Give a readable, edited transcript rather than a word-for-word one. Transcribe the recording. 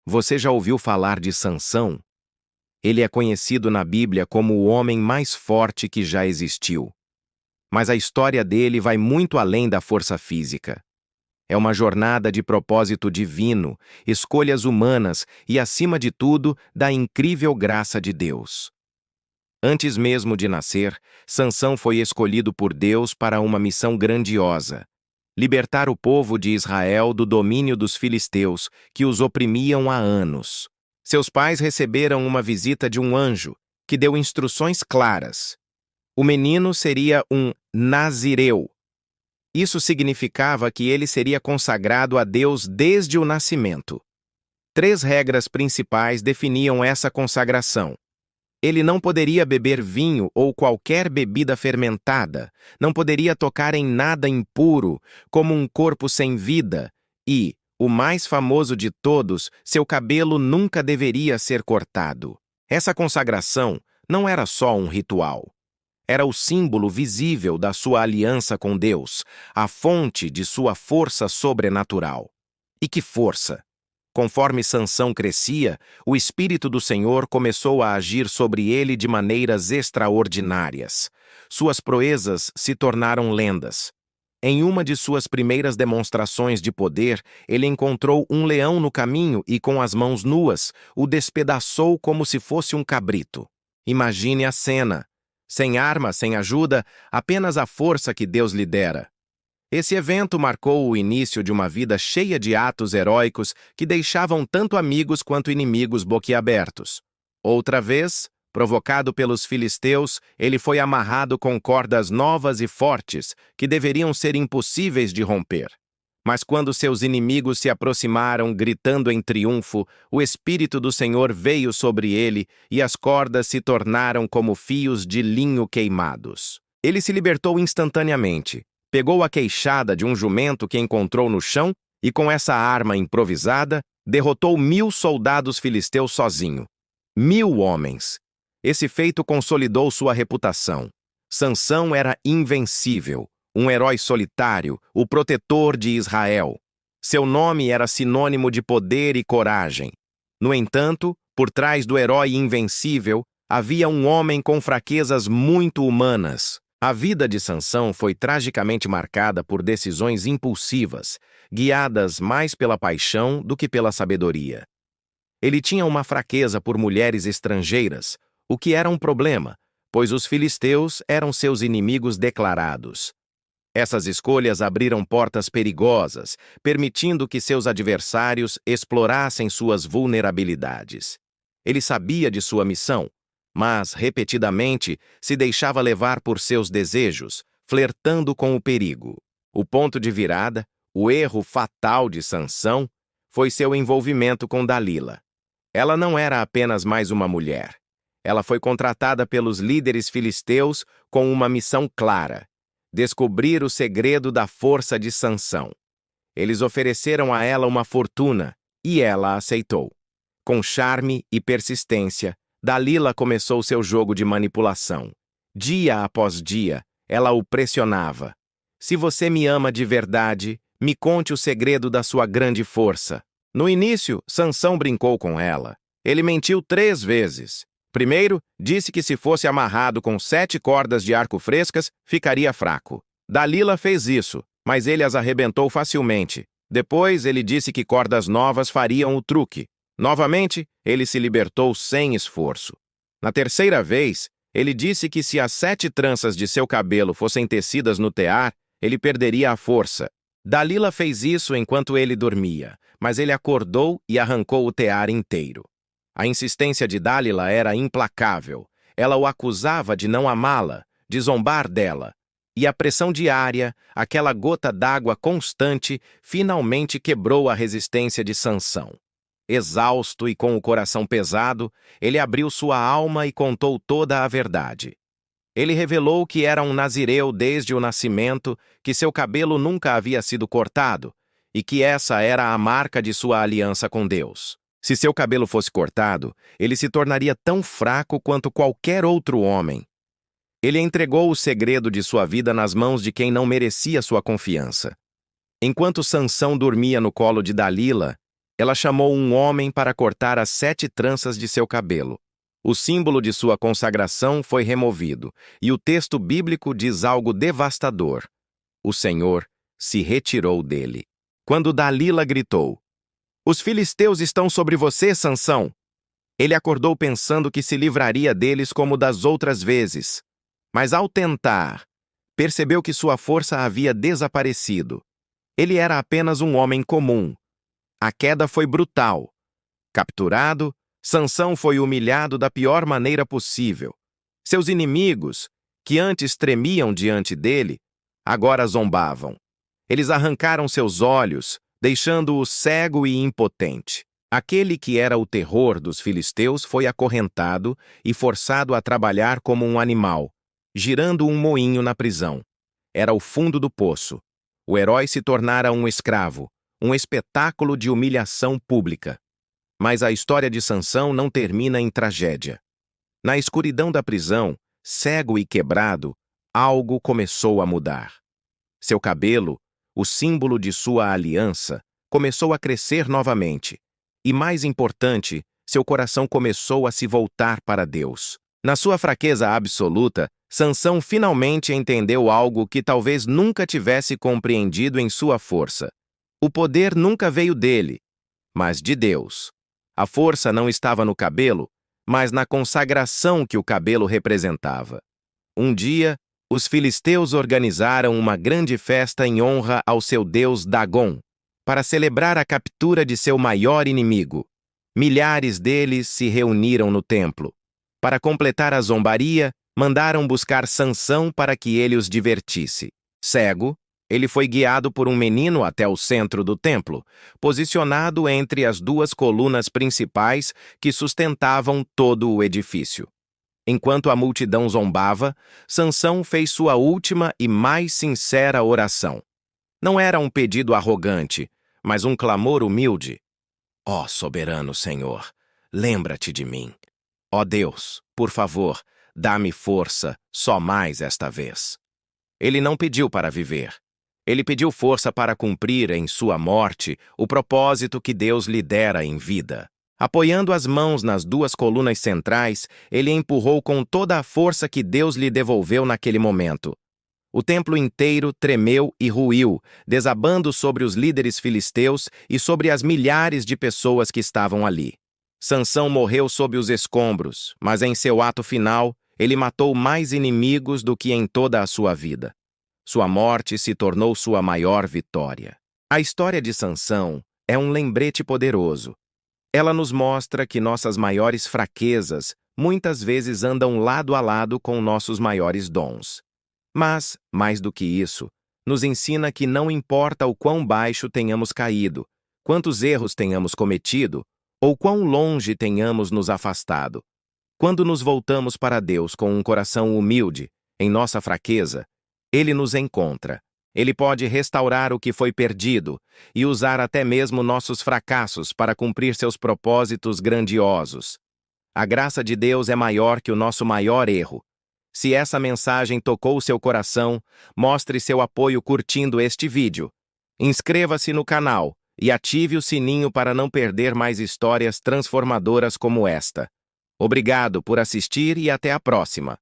Você já ouviu falar de Sansão? Ele é conhecido na Bíblia como o homem mais forte que já existiu. Mas a história dele vai muito além da força física. É uma jornada de propósito divino, escolhas humanas e, acima de tudo, da incrível graça de Deus. Antes mesmo de nascer, Sansão foi escolhido por Deus para uma missão grandiosa: libertar o povo de Israel do domínio dos filisteus, que os oprimiam há anos. Seus pais receberam uma visita de um anjo, que deu instruções claras. O menino seria um nazireu. Isso significava que ele seria consagrado a Deus desde o nascimento. 3 regras principais definiam essa consagração. Ele não poderia beber vinho ou qualquer bebida fermentada, não poderia tocar em nada impuro, como um corpo sem vida, e, o mais famoso de todos, seu cabelo nunca deveria ser cortado. Essa consagração não era só um ritual. Era o símbolo visível da sua aliança com Deus, a fonte de sua força sobrenatural. E que força! Conforme Sansão crescia, o Espírito do Senhor começou a agir sobre ele de maneiras extraordinárias. Suas proezas se tornaram lendas. Em uma de suas primeiras demonstrações de poder, ele encontrou um leão no caminho e, com as mãos nuas, o despedaçou como se fosse um cabrito. Imagine a cena. Sem arma, sem ajuda, apenas a força que Deus lhe dera. Esse evento marcou o início de uma vida cheia de atos heróicos que deixavam tanto amigos quanto inimigos boquiabertos. Outra vez, provocado pelos filisteus, ele foi amarrado com cordas novas e fortes que deveriam ser impossíveis de romper. Mas quando seus inimigos se aproximaram, gritando em triunfo, o Espírito do Senhor veio sobre ele e as cordas se tornaram como fios de linho queimados. Ele se libertou instantaneamente. Pegou a queixada de um jumento que encontrou no chão e, com essa arma improvisada, derrotou 1000 soldados filisteus sozinho. 1000 homens. Esse feito consolidou sua reputação. Sansão era invencível, um herói solitário, o protetor de Israel. Seu nome era sinônimo de poder e coragem. No entanto, por trás do herói invencível, havia um homem com fraquezas muito humanas. A vida de Sansão foi tragicamente marcada por decisões impulsivas, guiadas mais pela paixão do que pela sabedoria. Ele tinha uma fraqueza por mulheres estrangeiras, o que era um problema, pois os filisteus eram seus inimigos declarados. Essas escolhas abriram portas perigosas, permitindo que seus adversários explorassem suas vulnerabilidades. Ele sabia de sua missão, mas, repetidamente, se deixava levar por seus desejos, flertando com o perigo. O ponto de virada, o erro fatal de Sansão, foi seu envolvimento com Dalila. Ela não era apenas mais uma mulher. Ela foi contratada pelos líderes filisteus com uma missão clara: descobrir o segredo da força de Sansão. Eles ofereceram a ela uma fortuna, e ela aceitou. Com charme e persistência, Dalila começou seu jogo de manipulação. Dia após dia, ela o pressionava. Se você me ama de verdade, me conte o segredo da sua grande força. No início, Sansão brincou com ela. Ele mentiu 3 vezes. Primeiro, disse que se fosse amarrado com 7 cordas de arco frescas, ficaria fraco. Dalila fez isso, mas ele as arrebentou facilmente. Depois, ele disse que cordas novas fariam o truque. Novamente, ele se libertou sem esforço. Na terceira vez, ele disse que se as 7 tranças de seu cabelo fossem tecidas no tear, ele perderia a força. Dalila fez isso enquanto ele dormia, mas ele acordou e arrancou o tear inteiro. A insistência de Dalila era implacável. Ela o acusava de não amá-la, de zombar dela. E a pressão diária, aquela gota d'água constante, finalmente quebrou a resistência de Sansão. Exausto e com o coração pesado, ele abriu sua alma e contou toda a verdade. Ele revelou que era um nazireu desde o nascimento, que seu cabelo nunca havia sido cortado e que essa era a marca de sua aliança com Deus. Se seu cabelo fosse cortado, ele se tornaria tão fraco quanto qualquer outro homem. Ele entregou o segredo de sua vida nas mãos de quem não merecia sua confiança. Enquanto Sansão dormia no colo de Dalila, Ela chamou um homem para cortar as 7 tranças de seu cabelo. O símbolo de sua consagração foi removido, e o texto bíblico diz algo devastador. O Senhor se retirou dele. Quando Dalila gritou: "Os filisteus estão sobre você, Sansão!" Ele acordou pensando que se livraria deles como das outras vezes. Mas ao tentar, percebeu que sua força havia desaparecido. Ele era apenas um homem comum. A queda foi brutal. Capturado, Sansão foi humilhado da pior maneira possível. Seus inimigos, que antes tremiam diante dele, agora zombavam. Eles arrancaram seus olhos, deixando-o cego e impotente. Aquele que era o terror dos filisteus foi acorrentado e forçado a trabalhar como um animal, girando um moinho na prisão. Era o fundo do poço. O herói se tornara um escravo, um espetáculo de humilhação pública. Mas a história de Sansão não termina em tragédia. Na escuridão da prisão, cego e quebrado, algo começou a mudar. Seu cabelo, o símbolo de sua aliança, começou a crescer novamente. E mais importante, seu coração começou a se voltar para Deus. Na sua fraqueza absoluta, Sansão finalmente entendeu algo que talvez nunca tivesse compreendido em sua força. O poder nunca veio dele, mas de Deus. A força não estava no cabelo, mas na consagração que o cabelo representava. Um dia, os filisteus organizaram uma grande festa em honra ao seu deus Dagom, para celebrar a captura de seu maior inimigo. Milhares deles se reuniram no templo. Para completar a zombaria, mandaram buscar Sansão para que ele os divertisse. Cego, ele foi guiado por um menino até o centro do templo, posicionado entre as 2 colunas principais que sustentavam todo o edifício. Enquanto a multidão zombava, Sansão fez sua última e mais sincera oração. Não era um pedido arrogante, mas um clamor humilde. Ó soberano Senhor, lembra-te de mim. Ó Deus, por favor, dá-me força só mais esta vez. Ele não pediu para viver. Ele pediu força para cumprir em sua morte o propósito que Deus lhe dera em vida. Apoiando as mãos nas 2 colunas centrais, ele empurrou com toda a força que Deus lhe devolveu naquele momento. O templo inteiro tremeu e ruiu, desabando sobre os líderes filisteus e sobre as milhares de pessoas que estavam ali. Sansão morreu sob os escombros, mas em seu ato final, ele matou mais inimigos do que em toda a sua vida. Sua morte se tornou sua maior vitória. A história de Sansão é um lembrete poderoso. Ela nos mostra que nossas maiores fraquezas muitas vezes andam lado a lado com nossos maiores dons. Mas, mais do que isso, nos ensina que não importa o quão baixo tenhamos caído, quantos erros tenhamos cometido, ou quão longe tenhamos nos afastado. Quando nos voltamos para Deus com um coração humilde, em nossa fraqueza, Ele nos encontra. Ele pode restaurar o que foi perdido e usar até mesmo nossos fracassos para cumprir seus propósitos grandiosos. A graça de Deus é maior que o nosso maior erro. Se essa mensagem tocou seu coração, mostre seu apoio curtindo este vídeo. Inscreva-se no canal e ative o sininho para não perder mais histórias transformadoras como esta. Obrigado por assistir e até a próxima.